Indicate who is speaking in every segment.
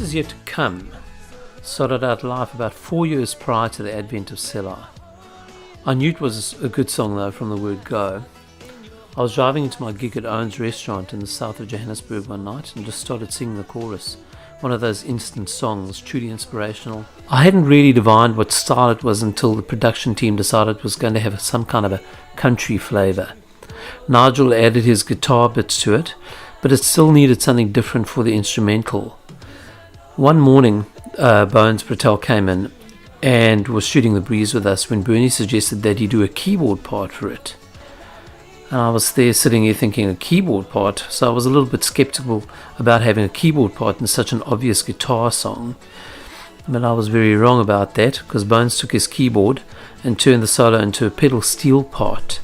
Speaker 1: Is Yet to Come started out live about 4 years prior to the advent of Selah. I knew it was a good song though from the word go. I was driving into my gig at Owen's restaurant in the south of Johannesburg one night and just started singing the chorus. One of those instant songs, truly inspirational. I hadn't really divined what style it was until the production team decided it was going to have some kind of a country flavour. Nigel added his guitar bits to it, but it still needed something different for the instrumental. One morning, Bones Patel came in and was shooting the breeze with us when Bernie suggested that he do a keyboard part for it. And I was there sitting here thinking a keyboard part, so I was a little bit skeptical about having a keyboard part in such an obvious guitar song. But I was very wrong about that, because Bones took his keyboard and turned the solo into a pedal steel part.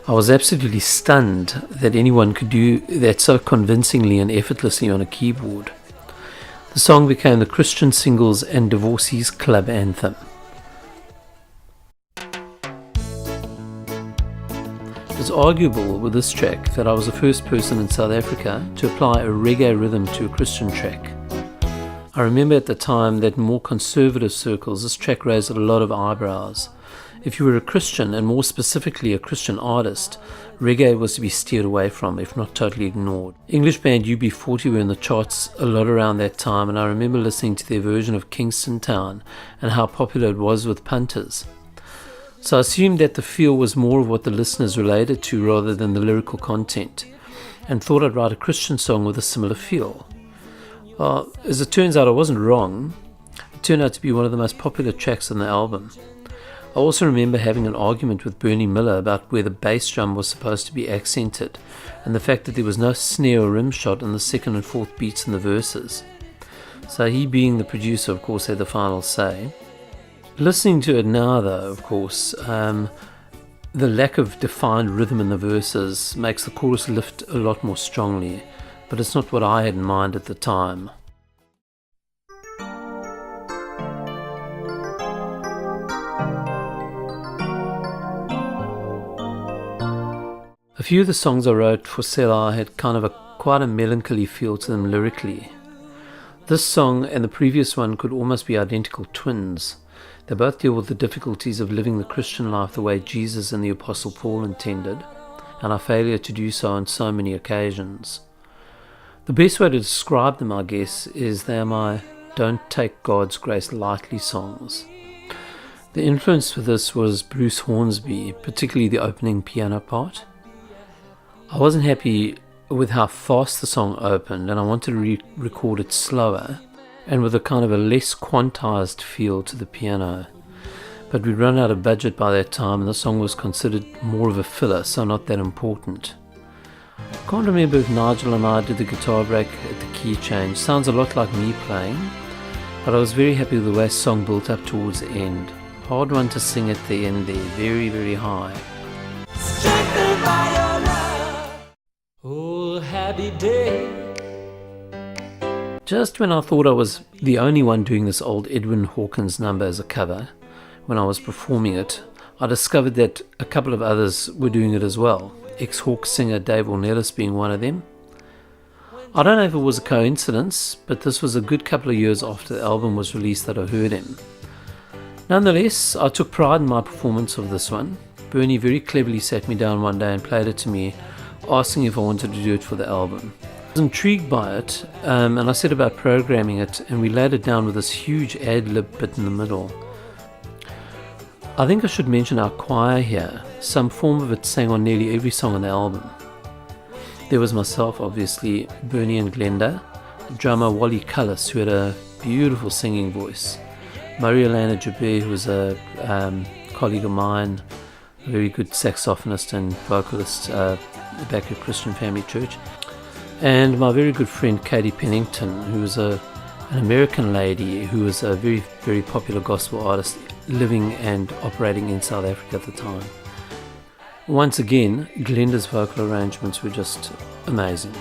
Speaker 1: I was absolutely stunned that anyone could do that so convincingly and effortlessly on a keyboard. The song became the Christian Singles and Divorcees Club anthem. It's arguable with this track that I was the first person in South Africa to apply a reggae rhythm to a Christian track. I remember at the time that in more conservative circles this track raised a lot of eyebrows. If you were a Christian, and more specifically a Christian artist, reggae was to be steered away from, if not totally ignored. English band UB40 were in the charts a lot around that time, and I remember listening to their version of Kingston Town and how popular it was with punters. So I assumed that the feel was more of what the listeners related to rather than the lyrical content, and thought I'd write a Christian song with a similar feel. Well, as it turns out, I wasn't wrong. It turned out to be one of the most popular tracks on the album. I also remember having an argument with Bernie Miller about where the bass drum was supposed to be accented, and the fact that there was no snare or rim shot in the second and fourth beats in the verses. So he, being the producer, of course, had the final say. Listening to it now, though, of course, the lack of defined rhythm in the verses makes the chorus lift a lot more strongly, but it's not what I had in mind at the time. A few of the songs I wrote for Selah had kind of quite a melancholy feel to them lyrically. This song and the previous one could almost be identical twins. They both deal with the difficulties of living the Christian life the way Jesus and the Apostle Paul intended, and our failure to do so on so many occasions. The best way to describe them, I guess, is they are my don't take God's grace lightly songs. The influence for this was Bruce Hornsby, particularly the opening piano part. I wasn't happy with how fast the song opened, and I wanted to record it slower and with a kind of a less quantized feel to the piano. But we'd run out of budget by that time, and the song was considered more of a filler, so not that important. I can't remember if Nigel and I did the guitar break at the key change. Sounds a lot like me playing, but I was very happy with the way the song built up towards the end. Hard one to sing at the end there, very, very high.
Speaker 2: Strengthened by your love. Oh, happy day.
Speaker 1: Just when I thought I was the only one doing this old Edwin Hawkins number as a cover, when I was performing it, I discovered that a couple of others were doing it as well, ex-Hawk singer Dave Ornelas being one of them. I don't know if it was a coincidence, but this was a good couple of years after the album was released that I heard him. Nonetheless, I took pride in my performance of this one. Bernie very cleverly sat me down one day and played it to me, asking if I wanted to do it for the album. I was intrigued by it, and I set about programming it, and we laid it down with this huge ad-lib bit in the middle. I think I should mention our choir here. Some form of it sang on nearly every song on the album. There was myself, obviously, Bernie and Glenda, drummer Wally Cullis, who had a beautiful singing voice, Maria-Elena Jabir, who was a colleague of mine, a very good saxophonist and vocalist back at Christian Family Church, and my very good friend Katie Pennington, who was an American lady who was a very, very popular gospel artist living and operating in South Africa at the time. Once again, Glenda's vocal arrangements were just amazing.